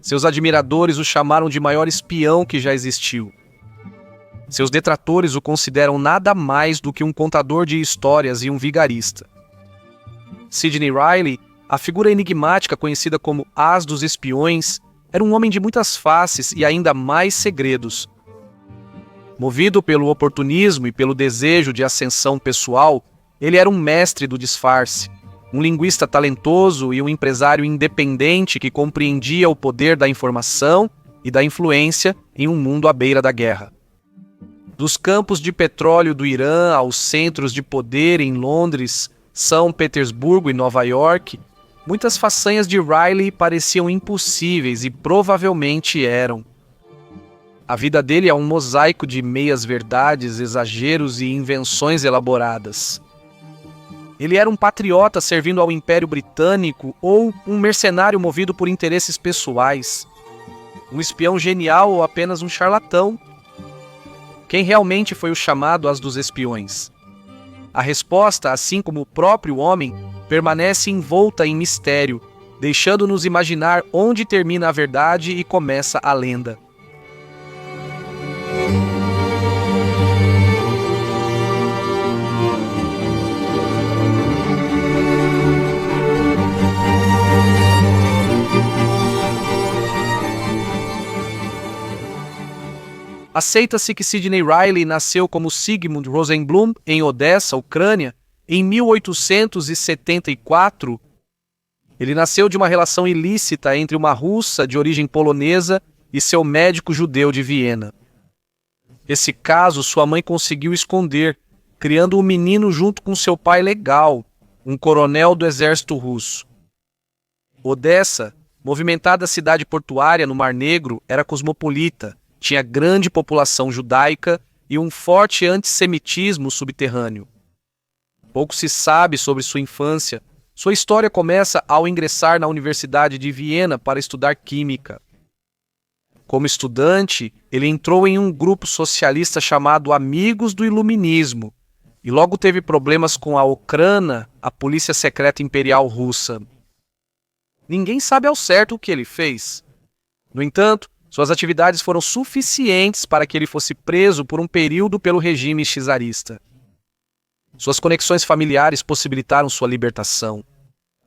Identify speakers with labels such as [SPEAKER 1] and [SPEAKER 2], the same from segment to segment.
[SPEAKER 1] Seus admiradores o chamaram de maior espião que já existiu. Seus detratores o consideram nada mais do que um contador de histórias e um vigarista. Sidney Riley, a figura enigmática conhecida como As dos Espiões, era um homem de muitas faces e ainda mais segredos. Movido pelo oportunismo e pelo desejo de ascensão pessoal, ele era um mestre do disfarce, um linguista talentoso e um empresário independente que compreendia o poder da informação e da influência em um mundo à beira da guerra. Dos campos de petróleo do Irã aos centros de poder em Londres, São Petersburgo e Nova York, muitas façanhas de Riley pareciam impossíveis e provavelmente eram. A vida dele é um mosaico de meias-verdades, exageros e invenções elaboradas. Ele era um patriota servindo ao Império Britânico ou um mercenário movido por interesses pessoais? Um espião genial ou apenas um charlatão? Quem realmente foi o chamado As dos Espiões? A resposta, assim como o próprio homem, permanece envolta em mistério, deixando-nos imaginar onde termina a verdade e começa a lenda. Aceita-se que Sidney Riley nasceu como Sigmund Rosenblum em Odessa, Ucrânia, em 1874. Ele nasceu de uma relação ilícita entre uma russa de origem polonesa e seu médico judeu de Viena. Esse caso sua mãe conseguiu esconder, criando o menino junto com seu pai legal, um coronel do exército russo. Odessa, movimentada cidade portuária no Mar Negro, era cosmopolita, tinha grande população judaica e um forte antissemitismo subterrâneo. Pouco se sabe sobre sua infância. Sua história começa ao ingressar na Universidade de Viena para estudar química. Como estudante, ele entrou em um grupo socialista chamado Amigos do Iluminismo e logo teve problemas com a Okhrana, a polícia secreta imperial russa. Ninguém sabe ao certo o que ele fez. No entanto, suas atividades foram suficientes para que ele fosse preso por um período pelo regime czarista. Suas conexões familiares possibilitaram sua libertação.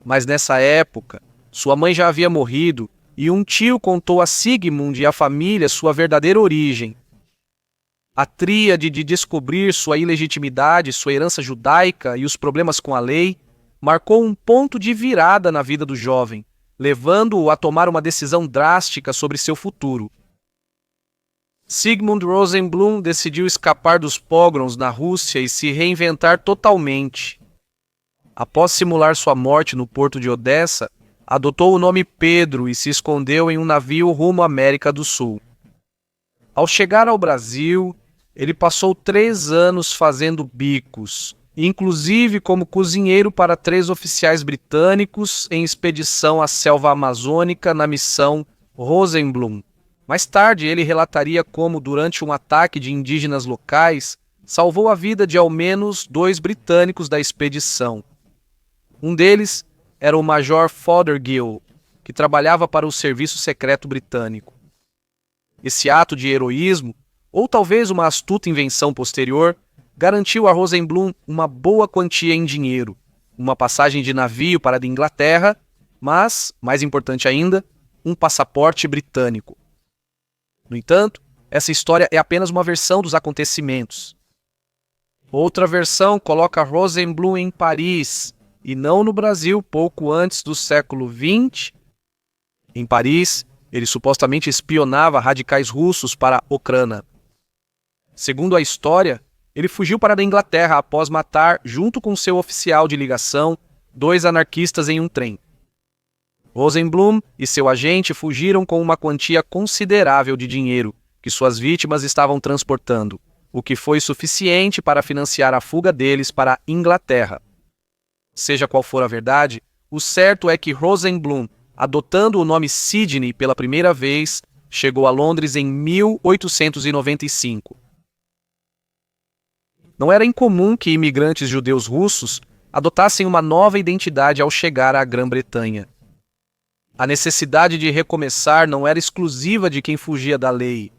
[SPEAKER 1] Mas nessa época, sua mãe já havia morrido e um tio contou a Sigmund e à família sua verdadeira origem. A tríade de descobrir sua ilegitimidade, sua herança judaica e os problemas com a lei marcou um ponto de virada na vida do jovem, levando-o a tomar uma decisão drástica sobre seu futuro. Sigmund Rosenblum decidiu escapar dos pogroms na Rússia e se reinventar totalmente. Após simular sua morte no porto de Odessa, adotou o nome Pedro e se escondeu em um navio rumo à América do Sul. Ao chegar ao Brasil, ele passou 3 anos fazendo bicos, inclusive como cozinheiro para 3 oficiais britânicos em expedição à selva amazônica na missão Rosenblum. Mais tarde, ele relataria como, durante um ataque de indígenas locais, salvou a vida de ao menos 2 britânicos da expedição. Um deles era o Major Fothergill, que trabalhava para o serviço secreto britânico. Esse ato de heroísmo, ou talvez uma astuta invenção posterior, garantiu a Rosenblum uma boa quantia em dinheiro, uma passagem de navio para a Inglaterra, mas, mais importante ainda, um passaporte britânico. No entanto, essa história é apenas uma versão dos acontecimentos. Outra versão coloca Rosenblum em Paris, e não no Brasil pouco antes do século XX. Em Paris, ele supostamente espionava radicais russos para a Ucrânia. Segundo a história, ele fugiu para a Inglaterra após matar, junto com seu oficial de ligação, 2 anarquistas em um trem. Rosenblum e seu agente fugiram com uma quantia considerável de dinheiro que suas vítimas estavam transportando, o que foi suficiente para financiar a fuga deles para a Inglaterra. Seja qual for a verdade, o certo é que Rosenblum, adotando o nome Sidney pela primeira vez, chegou a Londres em 1895. Não era incomum que imigrantes judeus russos adotassem uma nova identidade ao chegar à Grã-Bretanha. A necessidade de recomeçar não era exclusiva de quem fugia da lei.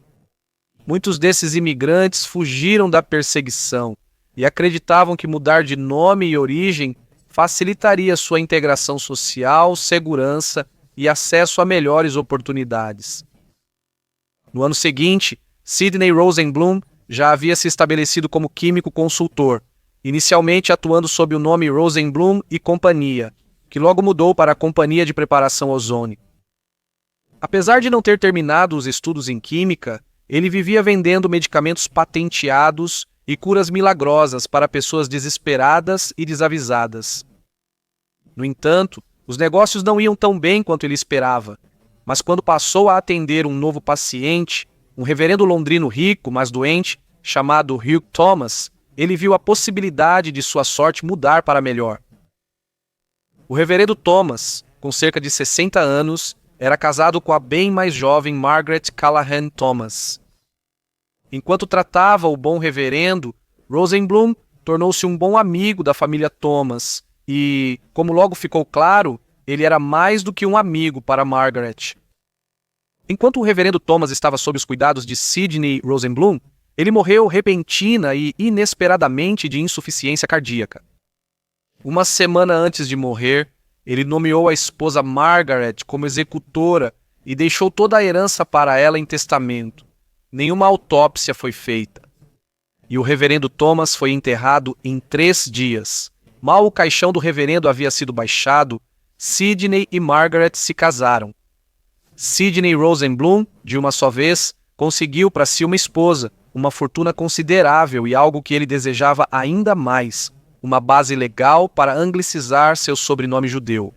[SPEAKER 1] Muitos desses imigrantes fugiram da perseguição e acreditavam que mudar de nome e origem facilitaria sua integração social, segurança e acesso a melhores oportunidades. No ano seguinte, Sidney Rosenblum já havia se estabelecido como químico consultor, inicialmente atuando sob o nome Rosenblum e Companhia, que logo mudou para a Companhia de Preparação Ozone. Apesar de não ter terminado os estudos em química, ele vivia vendendo medicamentos patenteados e curas milagrosas para pessoas desesperadas e desavisadas. No entanto, os negócios não iam tão bem quanto ele esperava, mas quando passou a atender um novo paciente, um reverendo londrino rico, mas doente, chamado Hugh Thomas, ele viu a possibilidade de sua sorte mudar para melhor. O reverendo Thomas, com cerca de 60 anos, era casado com a bem mais jovem Margaret Callahan Thomas. Enquanto tratava o bom reverendo, Rosenblum tornou-se um bom amigo da família Thomas e, como logo ficou claro, ele era mais do que um amigo para Margaret. Enquanto o reverendo Thomas estava sob os cuidados de Sidney Rosenblum, ele morreu repentina e inesperadamente de insuficiência cardíaca. Uma semana antes de morrer, ele nomeou a esposa Margaret como executora e deixou toda a herança para ela em testamento. Nenhuma autópsia foi feita. E o reverendo Thomas foi enterrado em 3 dias. Mal o caixão do reverendo havia sido baixado, Sidney e Margaret se casaram. Sidney Rosenblum, de uma só vez, conseguiu para si uma esposa, uma fortuna considerável e algo que ele desejava ainda mais, uma base legal para anglicizar seu sobrenome judeu.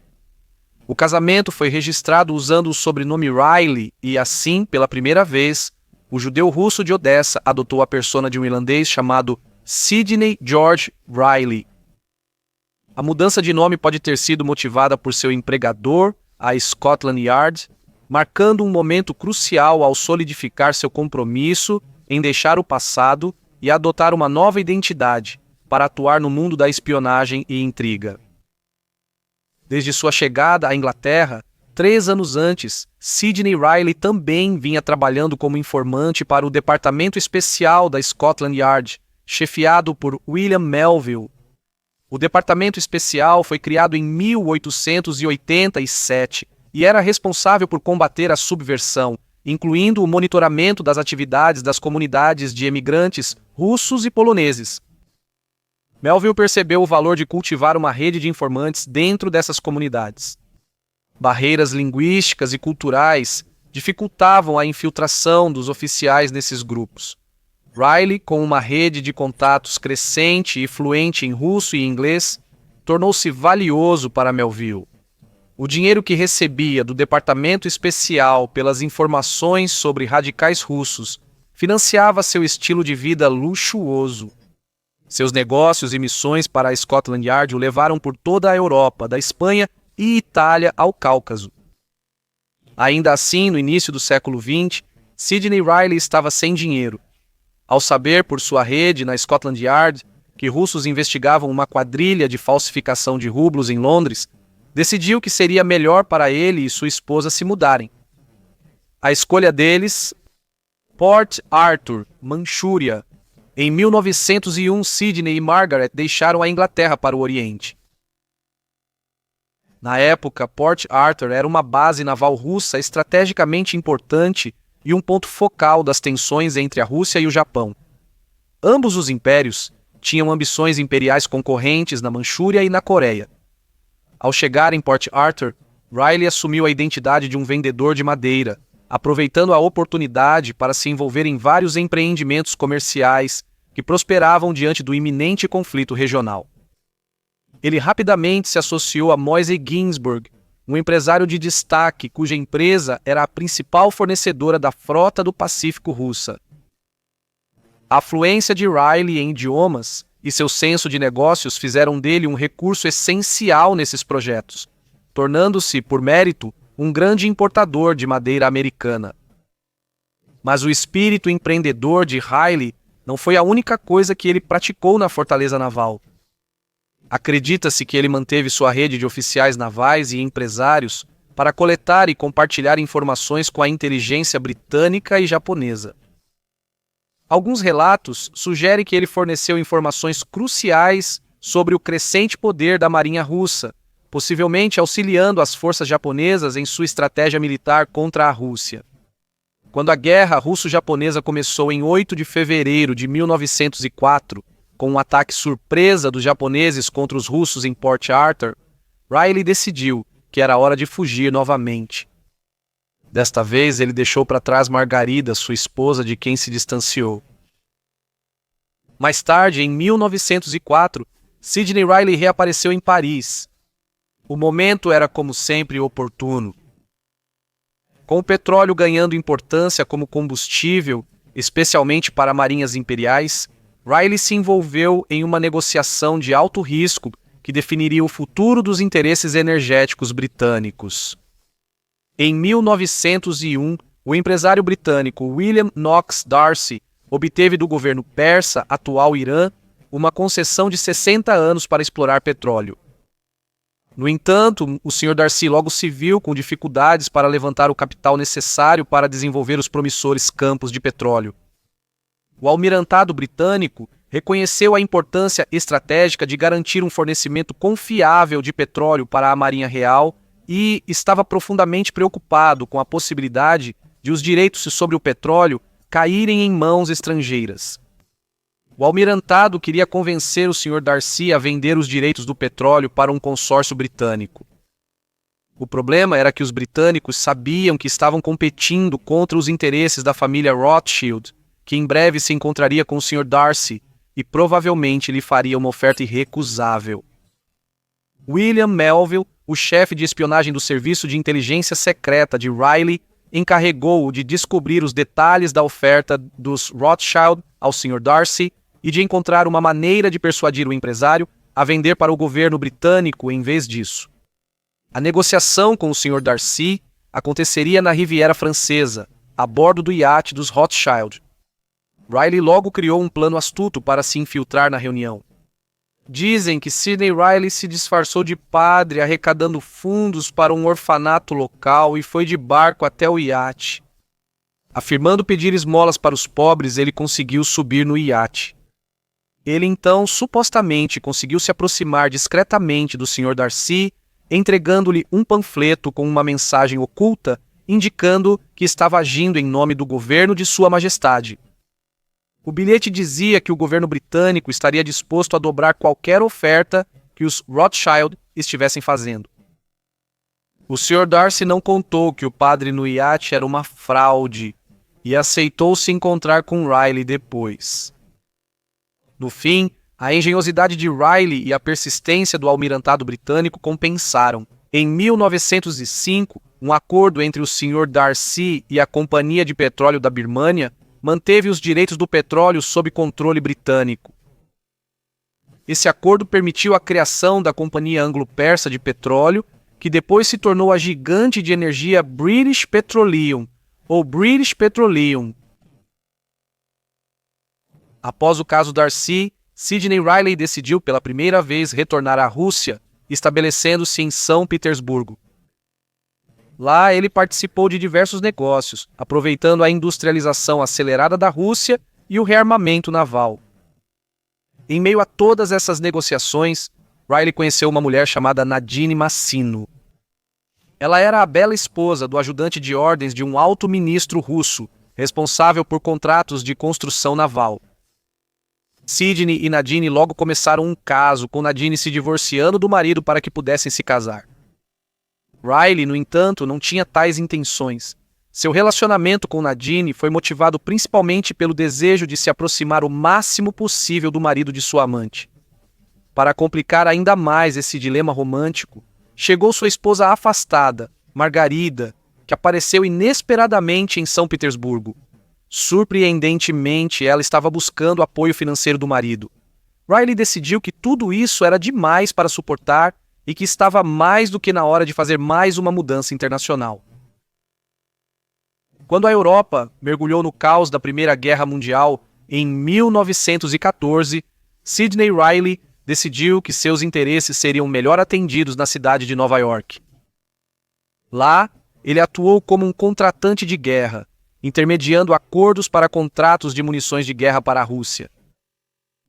[SPEAKER 1] O casamento foi registrado usando o sobrenome Riley e, assim, pela primeira vez, o judeu russo de Odessa adotou a persona de um irlandês chamado Sidney George Riley. A mudança de nome pode ter sido motivada por seu empregador, a Scotland Yard, marcando um momento crucial ao solidificar seu compromisso em deixar o passado e adotar uma nova identidade para atuar no mundo da espionagem e intriga. Desde sua chegada à Inglaterra, 3 anos antes, Sidney Riley também vinha trabalhando como informante para o Departamento Especial da Scotland Yard, chefiado por William Melville. O Departamento Especial foi criado em 1887 e era responsável por combater a subversão, incluindo o monitoramento das atividades das comunidades de emigrantes russos e poloneses. Melville percebeu o valor de cultivar uma rede de informantes dentro dessas comunidades. Barreiras linguísticas e culturais dificultavam a infiltração dos oficiais nesses grupos. Riley, com uma rede de contatos crescente e fluente em russo e inglês, tornou-se valioso para Melville. O dinheiro que recebia do Departamento Especial pelas informações sobre radicais russos financiava seu estilo de vida luxuoso. Seus negócios e missões para a Scotland Yard o levaram por toda a Europa, da Espanha e Itália ao Cáucaso. Ainda assim, no início do século XX, Sidney Riley estava sem dinheiro. Ao saber por sua rede na Scotland Yard que russos investigavam uma quadrilha de falsificação de rublos em Londres, decidiu que seria melhor para ele e sua esposa se mudarem. A escolha deles, Port Arthur, Manchúria. Em 1901, Sidney e Margaret deixaram a Inglaterra para o Oriente. Na época, Port Arthur era uma base naval russa estrategicamente importante e um ponto focal das tensões entre a Rússia e o Japão. Ambos os impérios tinham ambições imperiais concorrentes na Manchúria e na Coreia. Ao chegar em Port Arthur, Riley assumiu a identidade de um vendedor de madeira, aproveitando a oportunidade para se envolver em vários empreendimentos comerciais que prosperavam diante do iminente conflito regional. Ele rapidamente se associou a Moisey Ginsburg, um empresário de destaque cuja empresa era a principal fornecedora da frota do Pacífico russa. A fluência de Riley em idiomas e seu senso de negócios fizeram dele um recurso essencial nesses projetos, tornando-se, por mérito, um grande importador de madeira americana. Mas o espírito empreendedor de Riley não foi a única coisa que ele praticou na fortaleza naval. Acredita-se que ele manteve sua rede de oficiais navais e empresários para coletar e compartilhar informações com a inteligência britânica e japonesa. Alguns relatos sugerem que ele forneceu informações cruciais sobre o crescente poder da Marinha Russa, possivelmente auxiliando as forças japonesas em sua estratégia militar contra a Rússia. Quando a guerra russo-japonesa começou em 8 de fevereiro de 1904, com um ataque surpresa dos japoneses contra os russos em Port Arthur, Riley decidiu que era hora de fugir novamente. Desta vez, ele deixou para trás Margarida, sua esposa, de quem se distanciou. Mais tarde, em 1904, Sidney Riley reapareceu em Paris. O momento era, como sempre, oportuno. Com o petróleo ganhando importância como combustível, especialmente para marinhas imperiais, Riley se envolveu em uma negociação de alto risco que definiria o futuro dos interesses energéticos britânicos. Em 1901, o empresário britânico William Knox D'Arcy obteve do governo persa, atual Irã, uma concessão de 60 anos para explorar petróleo. No entanto, o Sr. D'Arcy logo se viu com dificuldades para levantar o capital necessário para desenvolver os promissores campos de petróleo. O almirantado britânico reconheceu a importância estratégica de garantir um fornecimento confiável de petróleo para a Marinha Real e estava profundamente preocupado com a possibilidade de os direitos sobre o petróleo caírem em mãos estrangeiras. O almirantado queria convencer o Sr. D'Arcy a vender os direitos do petróleo para um consórcio britânico. O problema era que os britânicos sabiam que estavam competindo contra os interesses da família Rothschild, que em breve se encontraria com o Sr. D'Arcy e provavelmente lhe faria uma oferta irrecusável. William Melville, o chefe de espionagem do Serviço de Inteligência Secreta de Riley, encarregou-o de descobrir os detalhes da oferta dos Rothschild ao Sr. D'Arcy e de encontrar uma maneira de persuadir o empresário a vender para o governo britânico em vez disso. A negociação com o Sr. D'Arcy aconteceria na Riviera Francesa, a bordo do iate dos Rothschild. Riley logo criou um plano astuto para se infiltrar na reunião. Dizem que Sidney Riley se disfarçou de padre arrecadando fundos para um orfanato local e foi de barco até o iate. Afirmando pedir esmolas para os pobres, ele conseguiu subir no iate. Ele então, supostamente, conseguiu se aproximar discretamente do Sr. D'Arcy, entregando-lhe um panfleto com uma mensagem oculta, indicando que estava agindo em nome do governo de Sua Majestade. O bilhete dizia que o governo britânico estaria disposto a dobrar qualquer oferta que os Rothschild estivessem fazendo. O Sr. D'Arcy não contou que o padre no iate era uma fraude e aceitou se encontrar com Riley depois. No fim, a engenhosidade de Riley e a persistência do almirantado britânico compensaram. Em 1905, um acordo entre o Sr. D'Arcy e a Companhia de Petróleo da Birmânia manteve os direitos do petróleo sob controle britânico. Esse acordo permitiu a criação da Companhia Anglo-Persa de Petróleo, que depois se tornou a gigante de energia British Petroleum, ou British Petroleum. Após o caso D'Arcy, Sidney Riley decidiu pela primeira vez retornar à Rússia, estabelecendo-se em São Petersburgo. Lá ele participou de diversos negócios, aproveitando a industrialização acelerada da Rússia e o rearmamento naval. Em meio a todas essas negociações, Riley conheceu uma mulher chamada Nadine Massino. Ela era a bela esposa do ajudante de ordens de um alto ministro russo, responsável por contratos de construção naval. Sidney e Nadine logo começaram um caso, com Nadine se divorciando do marido para que pudessem se casar. Riley, no entanto, não tinha tais intenções. Seu relacionamento com Nadine foi motivado principalmente pelo desejo de se aproximar o máximo possível do marido de sua amante. Para complicar ainda mais esse dilema romântico, chegou sua esposa afastada, Margarida, que apareceu inesperadamente em São Petersburgo. Surpreendentemente, ela estava buscando apoio financeiro do marido. Riley decidiu que tudo isso era demais para suportar e que estava mais do que na hora de fazer mais uma mudança internacional. Quando a Europa mergulhou no caos da Primeira Guerra Mundial em 1914, Sidney Riley decidiu que seus interesses seriam melhor atendidos na cidade de Nova York. Lá, ele atuou como um contratante de guerra, intermediando acordos para contratos de munições de guerra para a Rússia.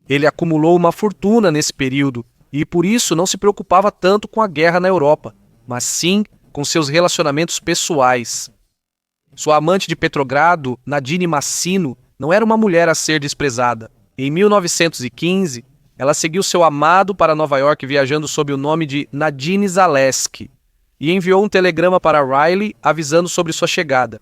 [SPEAKER 1] Ele acumulou uma fortuna nesse período e, por isso, não se preocupava tanto com a guerra na Europa, mas sim com seus relacionamentos pessoais. Sua amante de Petrogrado, Nadine Massino, não era uma mulher a ser desprezada. Em 1915, ela seguiu seu amado para Nova York viajando sob o nome de Nadine Zaleski e enviou um telegrama para Riley avisando sobre sua chegada.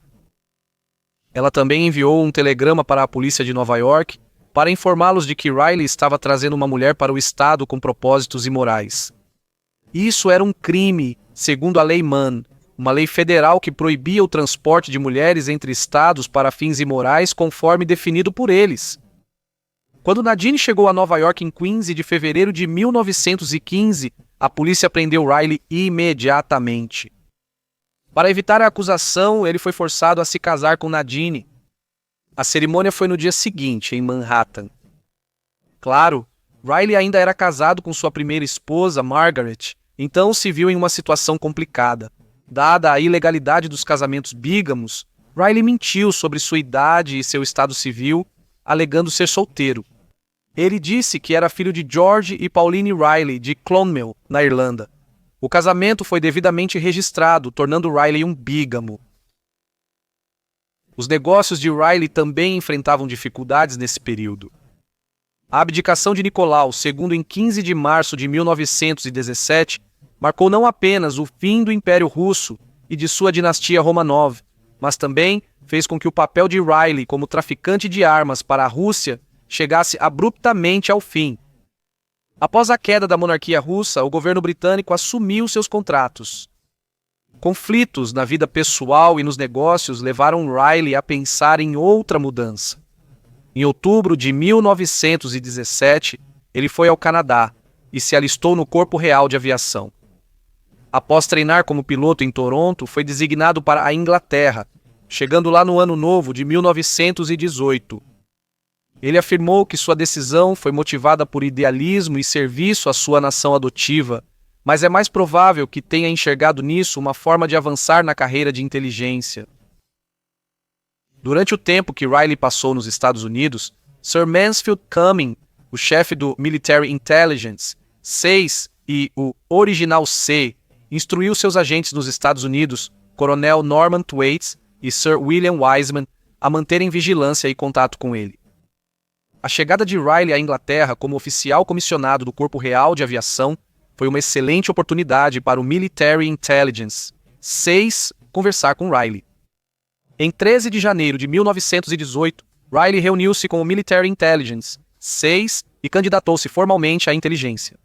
[SPEAKER 1] Ela também enviou um telegrama para a polícia de Nova York para informá-los de que Riley estava trazendo uma mulher para o estado com propósitos imorais. Isso era um crime, segundo a Lei Mann, uma lei federal que proibia o transporte de mulheres entre estados para fins imorais conforme definido por eles. Quando Nadine chegou a Nova York em 15 de fevereiro de 1915, a polícia prendeu Riley imediatamente. Para evitar a acusação, ele foi forçado a se casar com Nadine. A cerimônia foi no dia seguinte, em Manhattan. Claro, Riley ainda era casado com sua primeira esposa, Margaret, então se viu em uma situação complicada. Dada a ilegalidade dos casamentos bígamos, Riley mentiu sobre sua idade e seu estado civil, alegando ser solteiro. Ele disse que era filho de George e Pauline Riley, de Clonmel, na Irlanda. O casamento foi devidamente registrado, tornando Riley um bígamo. Os negócios de Riley também enfrentavam dificuldades nesse período. A abdicação de Nicolau, segundo em 15 de março de 1917, marcou não apenas o fim do Império Russo e de sua dinastia Romanov, mas também fez com que o papel de Riley como traficante de armas para a Rússia chegasse abruptamente ao fim. Após a queda da monarquia russa, o governo britânico assumiu seus contratos. Conflitos na vida pessoal e nos negócios levaram Riley a pensar em outra mudança. Em outubro de 1917, ele foi ao Canadá e se alistou no Corpo Real de Aviação. Após treinar como piloto em Toronto, foi designado para a Inglaterra, chegando lá no ano novo de 1918. Ele afirmou que sua decisão foi motivada por idealismo e serviço à sua nação adotiva, mas é mais provável que tenha enxergado nisso uma forma de avançar na carreira de inteligência. Durante o tempo que Riley passou nos Estados Unidos, Sir Mansfield Cumming, o chefe do Military Intelligence 6 e o Original C, instruiu seus agentes nos Estados Unidos, Coronel Norman Thwaites e Sir William Wiseman, a manterem vigilância e contato com ele. A chegada de Riley à Inglaterra como oficial comissionado do Corpo Real de Aviação foi uma excelente oportunidade para o Military Intelligence 6 conversar com Riley. Em 13 de janeiro de 1918, Riley reuniu-se com o Military Intelligence 6 e candidatou-se formalmente à inteligência.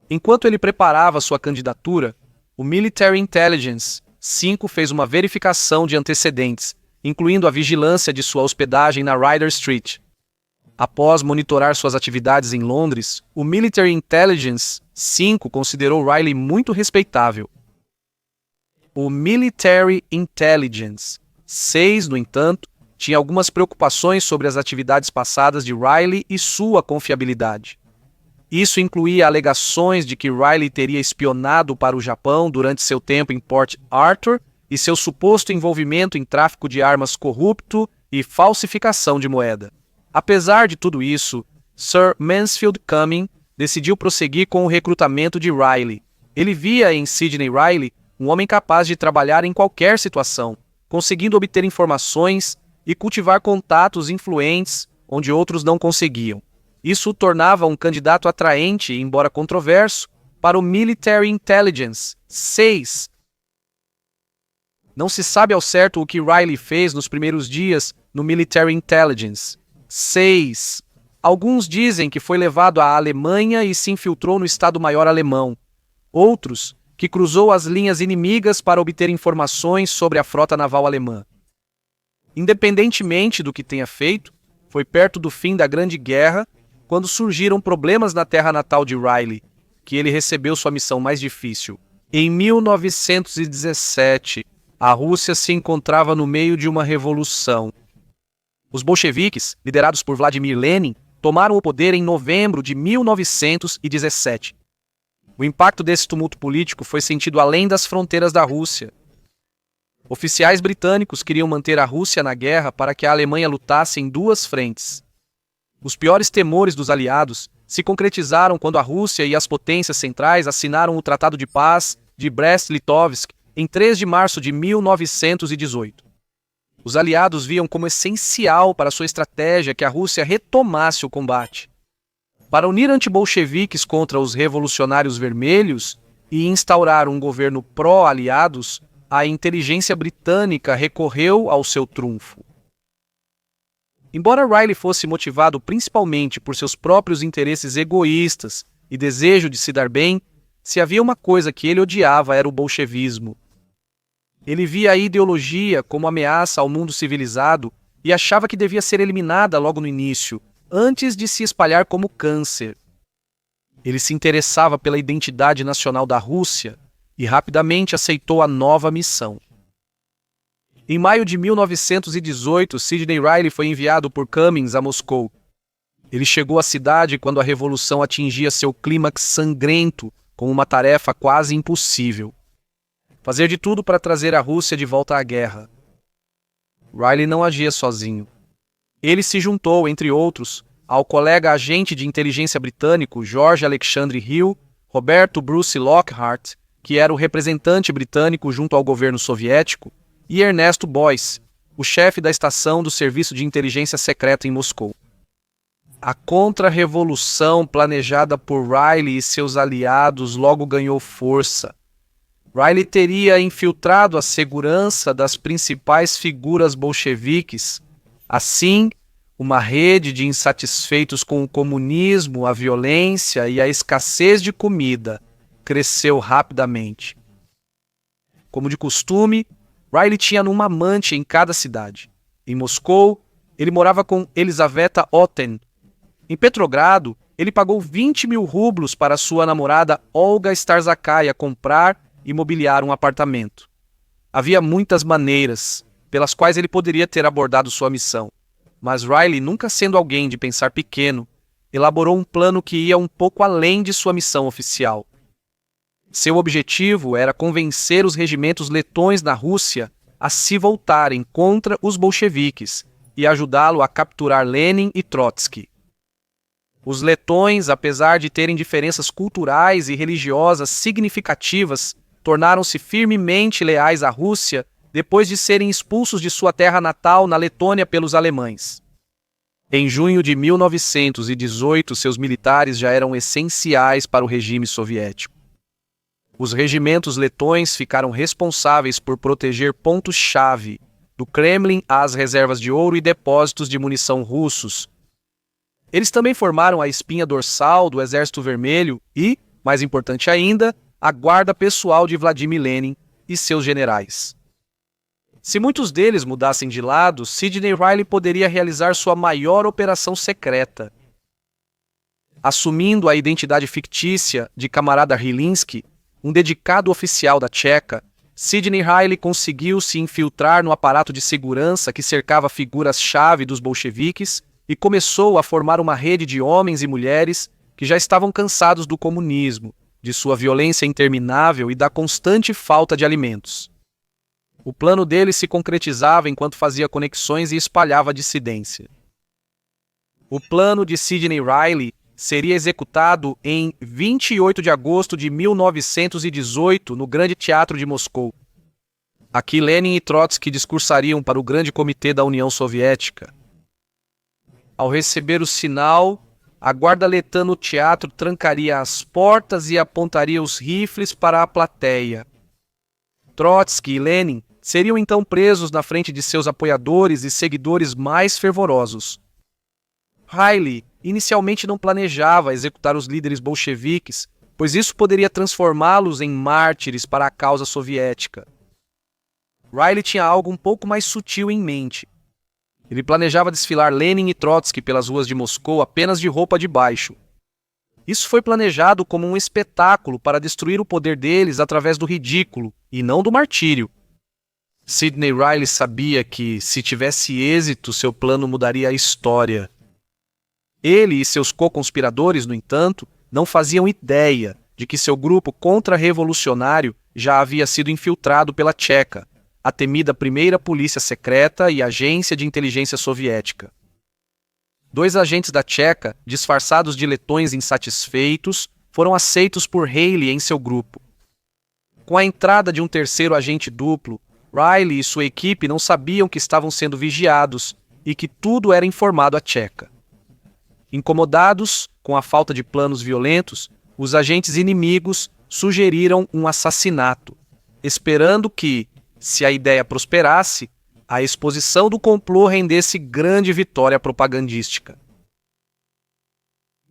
[SPEAKER 1] Enquanto ele preparava sua candidatura, o Military Intelligence 5 fez uma verificação de antecedentes, incluindo a vigilância de sua hospedagem na Ryder Street. Após monitorar suas atividades em Londres, o Military Intelligence 5 considerou Riley muito respeitável. O Military Intelligence 6, no entanto, tinha algumas preocupações sobre as atividades passadas de Riley e sua confiabilidade. Isso incluía alegações de que Riley teria espionado para o Japão durante seu tempo em Port Arthur e seu suposto envolvimento em tráfico de armas corrupto e falsificação de moeda. Apesar de tudo isso, Sir Mansfield Cumming decidiu prosseguir com o recrutamento de Riley. Ele via em Sidney Riley um homem capaz de trabalhar em qualquer situação, conseguindo obter informações e cultivar contatos influentes onde outros não conseguiam. Isso o tornava um candidato atraente, embora controverso, para o Military Intelligence 6. Não se sabe ao certo o que Riley fez nos primeiros dias no Military Intelligence 6. Alguns dizem que foi levado à Alemanha e se infiltrou no Estado-Maior alemão. Outros, que cruzou as linhas inimigas para obter informações sobre a frota naval alemã. Independentemente do que tenha feito, foi perto do fim da Grande Guerra, quando surgiram problemas na terra natal de Riley, que ele recebeu sua missão mais difícil. Em 1917, a Rússia se encontrava no meio de uma revolução. Os bolcheviques, liderados por Vladimir Lenin, tomaram o poder em novembro de 1917. O impacto desse tumulto político foi sentido além das fronteiras da Rússia. Oficiais britânicos queriam manter a Rússia na guerra para que a Alemanha lutasse em duas frentes. Os piores temores dos aliados se concretizaram quando a Rússia e as potências centrais assinaram o Tratado de Paz de Brest-Litovsk em 3 de março de 1918. Os aliados viam como essencial para sua estratégia que a Rússia retomasse o combate. Para unir antibolcheviques contra os revolucionários vermelhos e instaurar um governo pró-aliados, a inteligência britânica recorreu ao seu trunfo. Embora Riley fosse motivado principalmente por seus próprios interesses egoístas e desejo de se dar bem, se havia uma coisa que ele odiava era o bolchevismo. Ele via a ideologia como ameaça ao mundo civilizado e achava que devia ser eliminada logo no início, antes de se espalhar como câncer. Ele se interessava pela identidade nacional da Rússia e rapidamente aceitou a nova missão. Em maio de 1918, Sidney Riley foi enviado por Cummings a Moscou. Ele chegou à cidade quando a revolução atingia seu clímax sangrento, com uma tarefa quase impossível: fazer de tudo para trazer a Rússia de volta à guerra. Riley não agia sozinho. Ele se juntou, entre outros, ao colega agente de inteligência britânico George Alexandre Hill, Roberto Bruce Lockhart, que era o representante britânico junto ao governo soviético, e Ernesto Boyce, o chefe da estação do Serviço de Inteligência Secreta em Moscou. A contra-revolução planejada por Riley e seus aliados logo ganhou força. Riley teria infiltrado a segurança das principais figuras bolcheviques. Assim, uma rede de insatisfeitos com o comunismo, a violência e a escassez de comida cresceu rapidamente. Como de costume, Riley tinha uma amante em cada cidade. Em Moscou, ele morava com Elizaveta Otten. Em Petrogrado, ele pagou 20 mil rublos para sua namorada Olga Starzakaya comprar e mobiliar um apartamento. Havia muitas maneiras pelas quais ele poderia ter abordado sua missão, mas Riley, nunca sendo alguém de pensar pequeno, elaborou um plano que ia um pouco além de sua missão oficial. Seu objetivo era convencer os regimentos letões na Rússia a se voltarem contra os bolcheviques e ajudá-lo a capturar Lenin e Trotsky. Os letões, apesar de terem diferenças culturais e religiosas significativas, tornaram-se firmemente leais à Rússia depois de serem expulsos de sua terra natal na Letônia pelos alemães. Em junho de 1918, seus militares já eram essenciais para o regime soviético. Os regimentos letões ficaram responsáveis por proteger pontos-chave, do Kremlin às reservas de ouro e depósitos de munição russos. Eles também formaram a espinha dorsal do Exército Vermelho e, mais importante ainda, a guarda pessoal de Vladimir Lenin e seus generais. Se muitos deles mudassem de lado, Sidney Riley poderia realizar sua maior operação secreta. Assumindo a identidade fictícia de camarada Hrylinski, um dedicado oficial da Tcheca, Sidney Riley conseguiu se infiltrar no aparato de segurança que cercava figuras-chave dos bolcheviques e começou a formar uma rede de homens e mulheres que já estavam cansados do comunismo, de sua violência interminável e da constante falta de alimentos. O plano dele se concretizava enquanto fazia conexões e espalhava a dissidência. O plano de Sidney Riley seria executado em 28 de agosto de 1918 no Grande Teatro de Moscou. Aqui Lenin e Trotsky discursariam para o Grande Comitê da União Soviética. Ao receber o sinal, a guarda letã no teatro trancaria as portas e apontaria os rifles para a plateia. Trotsky e Lenin seriam então presos na frente de seus apoiadores e seguidores mais fervorosos. Riley inicialmente não planejava executar os líderes bolcheviques, pois isso poderia transformá-los em mártires para a causa soviética. Riley tinha algo um pouco mais sutil em mente. Ele planejava desfilar Lenin e Trotsky pelas ruas de Moscou apenas de roupa de baixo. Isso foi planejado como um espetáculo para destruir o poder deles através do ridículo e não do martírio. Sidney Riley sabia que, se tivesse êxito, seu plano mudaria a história. Ele e seus co-conspiradores, no entanto, não faziam ideia de que seu grupo contra-revolucionário já havia sido infiltrado pela Tcheca, a temida primeira polícia secreta e agência de inteligência soviética. 2 agentes da Tcheca, disfarçados de letões insatisfeitos, foram aceitos por Haley em seu grupo. Com a entrada de um terceiro agente duplo, Riley e sua equipe não sabiam que estavam sendo vigiados e que tudo era informado à Tcheca. Incomodados com a falta de planos violentos, os agentes inimigos sugeriram um assassinato, esperando que, se a ideia prosperasse, a exposição do complô rendesse grande vitória propagandística.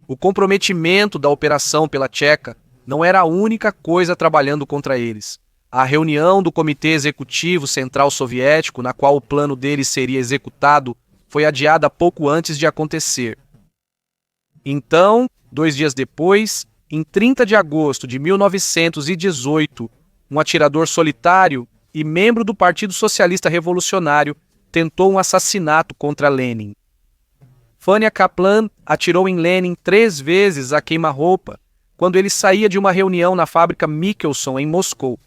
[SPEAKER 1] O comprometimento da operação pela Tcheca não era a única coisa trabalhando contra eles. A reunião do Comitê Executivo Central Soviético, na qual o plano deles seria executado, foi adiada pouco antes de acontecer. Então, 2 dias depois, em 30 de agosto de 1918, um atirador solitário e membro do Partido Socialista Revolucionário tentou um assassinato contra Lenin. Fania Kaplan atirou em Lenin 3 vezes a queima-roupa quando ele saía de uma reunião na fábrica Michelson, em Moscou.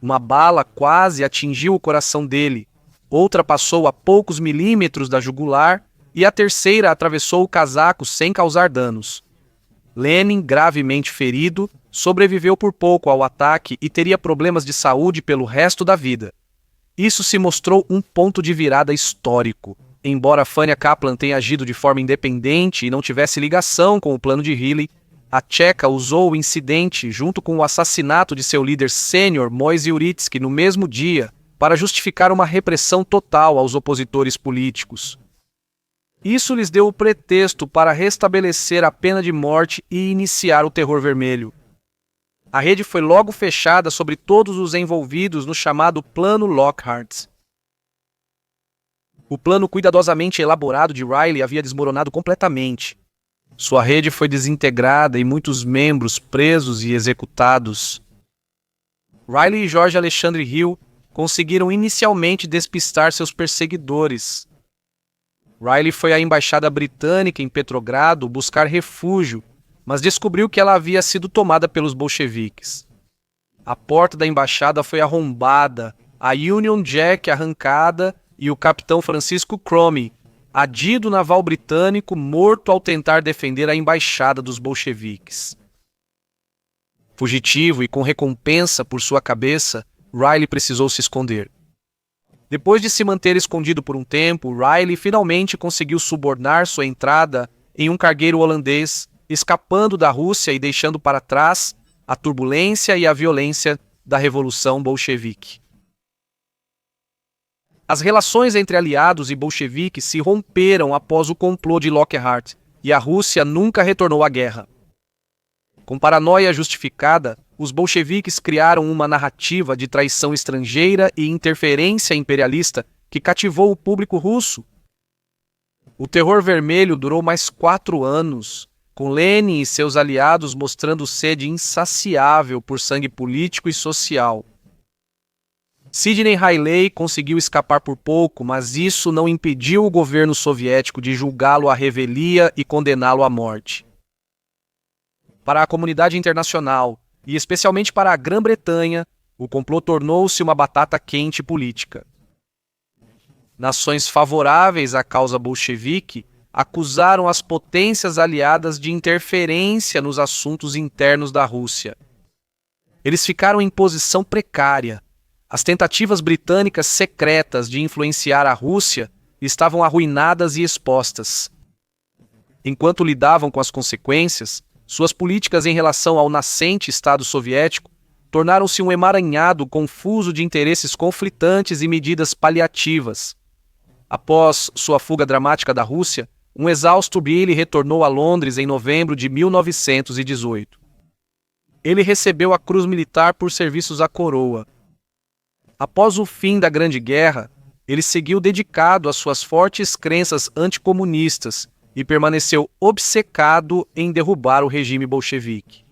[SPEAKER 1] Uma bala quase atingiu o coração dele, outra passou a poucos milímetros da jugular e a terceira atravessou o casaco sem causar danos. Lenin, gravemente ferido, sobreviveu por pouco ao ataque e teria problemas de saúde pelo resto da vida. Isso se mostrou um ponto de virada histórico. Embora Fania Kaplan tenha agido de forma independente e não tivesse ligação com o plano de Haley, a Tcheca usou o incidente, junto com o assassinato de seu líder sênior, Moise Uritsky, no mesmo dia, para justificar uma repressão total aos opositores políticos. Isso lhes deu o pretexto para restabelecer a pena de morte e iniciar o Terror Vermelho. A rede foi logo fechada sobre todos os envolvidos no chamado Plano Lockhart. O plano cuidadosamente elaborado de Riley havia desmoronado completamente. Sua rede foi desintegrada e muitos membros presos e executados. Riley e George Alexandre Hill conseguiram inicialmente despistar seus perseguidores. Riley foi à embaixada britânica em Petrogrado buscar refúgio, mas descobriu que ela havia sido tomada pelos bolcheviques. A porta da embaixada foi arrombada, a Union Jack arrancada e o capitão Francisco Cromie, adido naval britânico, morto ao tentar defender a embaixada dos bolcheviques. Fugitivo e com recompensa por sua cabeça, Riley precisou se esconder. Depois de se manter escondido por um tempo, Riley finalmente conseguiu subornar sua entrada em um cargueiro holandês, escapando da Rússia e deixando para trás a turbulência e a violência da Revolução Bolchevique. As relações entre aliados e bolcheviques se romperam após o complô de Lockhart, e a Rússia nunca retornou à guerra. Com paranoia justificada, os bolcheviques criaram uma narrativa de traição estrangeira e interferência imperialista que cativou o público russo. O Terror Vermelho durou mais 4 anos, com Lenin e seus aliados mostrando sede insaciável por sangue político e social. Sidney Riley conseguiu escapar por pouco, mas isso não impediu o governo soviético de julgá-lo à revelia e condená-lo à morte. Para a comunidade internacional, e especialmente para a Grã-Bretanha, o complô tornou-se uma batata quente política. Nações favoráveis à causa bolchevique acusaram as potências aliadas de interferência nos assuntos internos da Rússia. Eles ficaram em posição precária. As tentativas britânicas secretas de influenciar a Rússia estavam arruinadas e expostas. Enquanto lidavam com as consequências, suas políticas em relação ao nascente Estado soviético tornaram-se um emaranhado confuso de interesses conflitantes e medidas paliativas. Após sua fuga dramática da Rússia, um exausto Riley retornou a Londres em novembro de 1918. Ele recebeu a Cruz Militar por serviços à coroa. Após o fim da Grande Guerra, ele seguiu dedicado às suas fortes crenças anticomunistas e permaneceu obcecado em derrubar o regime bolchevique.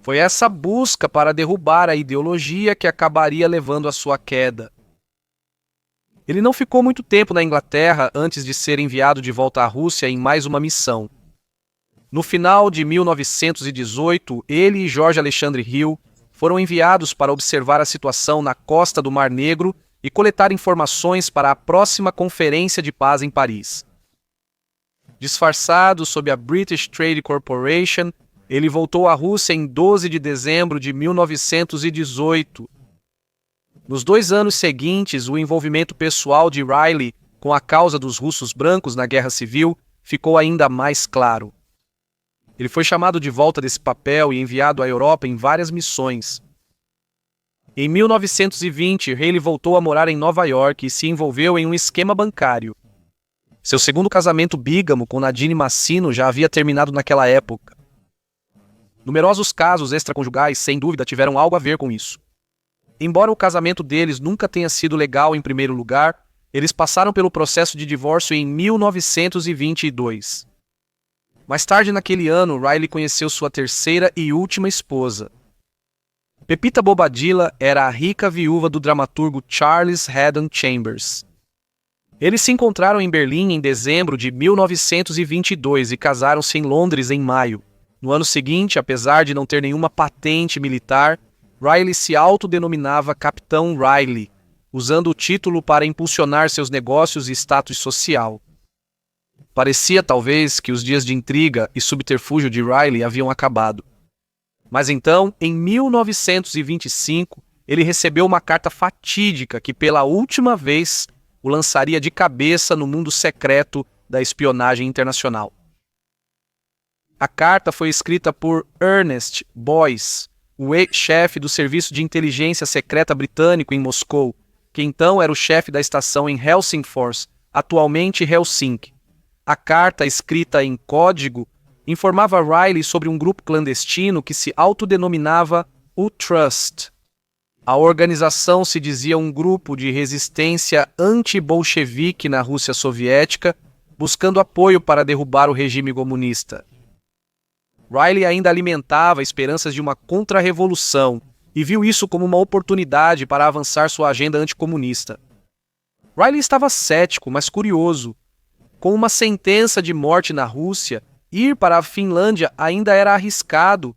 [SPEAKER 1] Foi essa busca para derrubar a ideologia que acabaria levando à sua queda. Ele não ficou muito tempo na Inglaterra antes de ser enviado de volta à Rússia em mais uma missão. No final de 1918, ele e George Alexandre Hill foram enviados para observar a situação na costa do Mar Negro e coletar informações para a próxima Conferência de Paz em Paris. Disfarçado sob a British Trade Corporation, ele voltou à Rússia em 12 de dezembro de 1918. Nos 2 anos seguintes, o envolvimento pessoal de Riley com a causa dos russos brancos na Guerra Civil ficou ainda mais claro. Ele foi chamado de volta desse papel e enviado à Europa em várias missões. Em 1920, Haley voltou a morar em Nova York e se envolveu em um esquema bancário. Seu segundo casamento bígamo com Nadine Massino já havia terminado naquela época. Numerosos casos extraconjugais, sem dúvida, tiveram algo a ver com isso. Embora o casamento deles nunca tenha sido legal em primeiro lugar, eles passaram pelo processo de divórcio em 1922. Mais tarde naquele ano, Riley conheceu sua terceira e última esposa. Pepita Bobadilla era a rica viúva do dramaturgo Charles Haddon Chambers. Eles se encontraram em Berlim em dezembro de 1922 e casaram-se em Londres em maio. No ano seguinte, apesar de não ter nenhuma patente militar, Riley se autodenominava Capitão Riley, usando o título para impulsionar seus negócios e status social. Parecia, talvez, que os dias de intriga e subterfúgio de Riley haviam acabado. Mas então, em 1925, ele recebeu uma carta fatídica que, pela última vez, o lançaria de cabeça no mundo secreto da espionagem internacional. A carta foi escrita por Ernest Boyce, o ex-chefe do Serviço de Inteligência Secreta Britânico em Moscou, que então era o chefe da estação em Helsingfors, atualmente Helsinki. A carta, escrita em código, informava Riley sobre um grupo clandestino que se autodenominava o Trust. A organização se dizia um grupo de resistência anti-bolchevique na Rússia soviética, buscando apoio para derrubar o regime comunista. Riley ainda alimentava esperanças de uma contra-revolução e viu isso como uma oportunidade para avançar sua agenda anticomunista. Riley estava cético, mas curioso. Com uma sentença de morte na Rússia, ir para a Finlândia ainda era arriscado,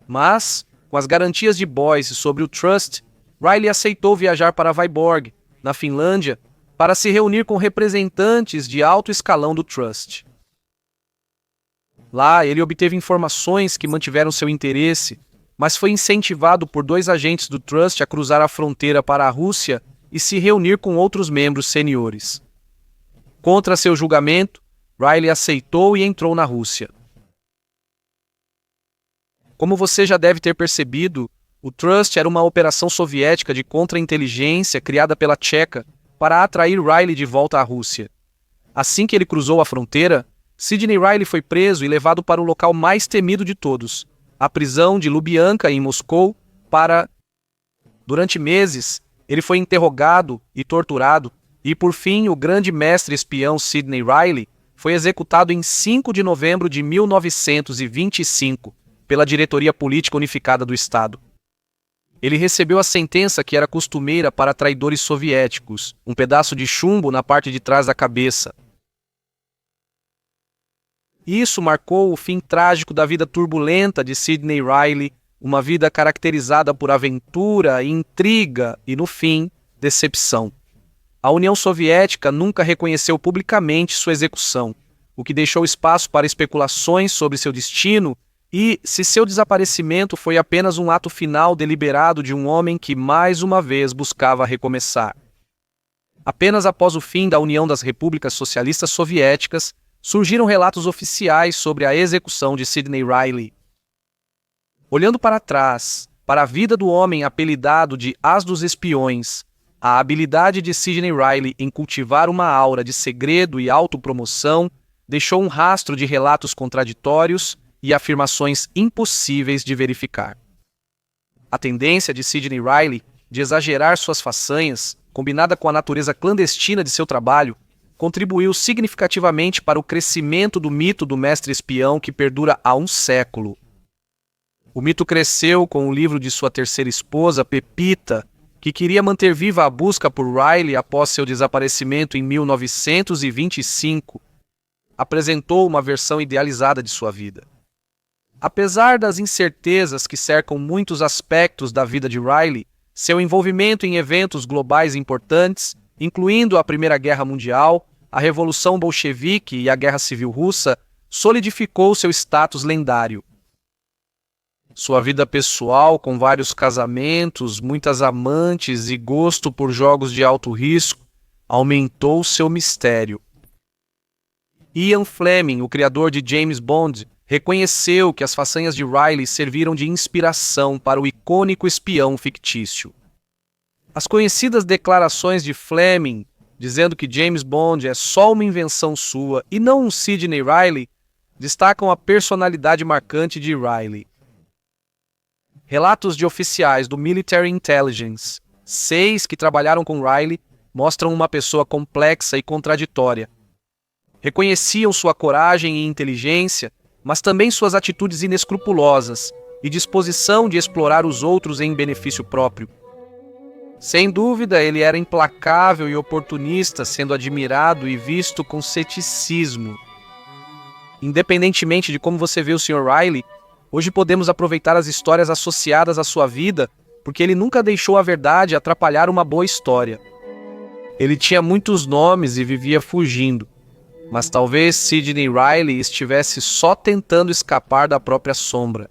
[SPEAKER 1] mas, com as garantias de Boyce sobre o Trust, Riley aceitou viajar para Vyborg, na Finlândia, para se reunir com representantes de alto escalão do Trust. Lá, ele obteve informações que mantiveram seu interesse, mas foi incentivado por 2 agentes do Trust a cruzar a fronteira para a Rússia e se reunir com outros membros seniores. Contra seu julgamento, Riley aceitou e entrou na Rússia. Como você já deve ter percebido, o Trust era uma operação soviética de contra-inteligência criada pela Tcheca para atrair Riley de volta à Rússia. Assim que ele cruzou a fronteira, Sidney Riley foi preso e levado para o local mais temido de todos, a prisão de Lubyanka, em Moscou, Durante meses, ele foi interrogado e torturado, e por fim o grande mestre espião Sidney Riley foi executado em 5 de novembro de 1925 pela Diretoria Política Unificada do Estado. Ele recebeu a sentença que era costumeira para traidores soviéticos, um pedaço de chumbo na parte de trás da cabeça. Isso marcou o fim trágico da vida turbulenta de Sidney Riley, uma vida caracterizada por aventura, intriga e, no fim, decepção. A União Soviética nunca reconheceu publicamente sua execução, o que deixou espaço para especulações sobre seu destino e se seu desaparecimento foi apenas um ato final deliberado de um homem que mais uma vez buscava recomeçar. Apenas após o fim da União das Repúblicas Socialistas Soviéticas, surgiram relatos oficiais sobre a execução de Sidney Riley. Olhando para trás, para a vida do homem apelidado de As dos Espiões, a habilidade de Sidney Riley em cultivar uma aura de segredo e autopromoção deixou um rastro de relatos contraditórios e afirmações impossíveis de verificar. A tendência de Sidney Riley de exagerar suas façanhas, combinada com a natureza clandestina de seu trabalho, contribuiu significativamente para o crescimento do mito do mestre espião que perdura há um século. O mito cresceu com o livro de sua terceira esposa, Pepita, que queria manter viva a busca por Riley após seu desaparecimento em 1925. Apresentou uma versão idealizada de sua vida. Apesar das incertezas que cercam muitos aspectos da vida de Riley, seu envolvimento em eventos globais importantes, incluindo a Primeira Guerra Mundial, a Revolução Bolchevique e a Guerra Civil Russa, solidificou seu status lendário. Sua vida pessoal, com vários casamentos, muitas amantes e gosto por jogos de alto risco, aumentou seu mistério. Ian Fleming, o criador de James Bond, reconheceu que as façanhas de Riley serviram de inspiração para o icônico espião fictício. As conhecidas declarações de Fleming, dizendo que James Bond é só uma invenção sua e não um Sidney Riley, destacam a personalidade marcante de Riley. Relatos de oficiais do Military Intelligence, 6 que trabalharam com Riley, mostram uma pessoa complexa e contraditória. Reconheciam sua coragem e inteligência, mas também suas atitudes inescrupulosas e disposição de explorar os outros em benefício próprio. Sem dúvida, ele era implacável e oportunista, sendo admirado e visto com ceticismo. Independentemente de como você vê o Sr. Riley, hoje podemos aproveitar as histórias associadas à sua vida, porque ele nunca deixou a verdade atrapalhar uma boa história. Ele tinha muitos nomes e vivia fugindo, mas talvez Sidney Riley estivesse só tentando escapar da própria sombra.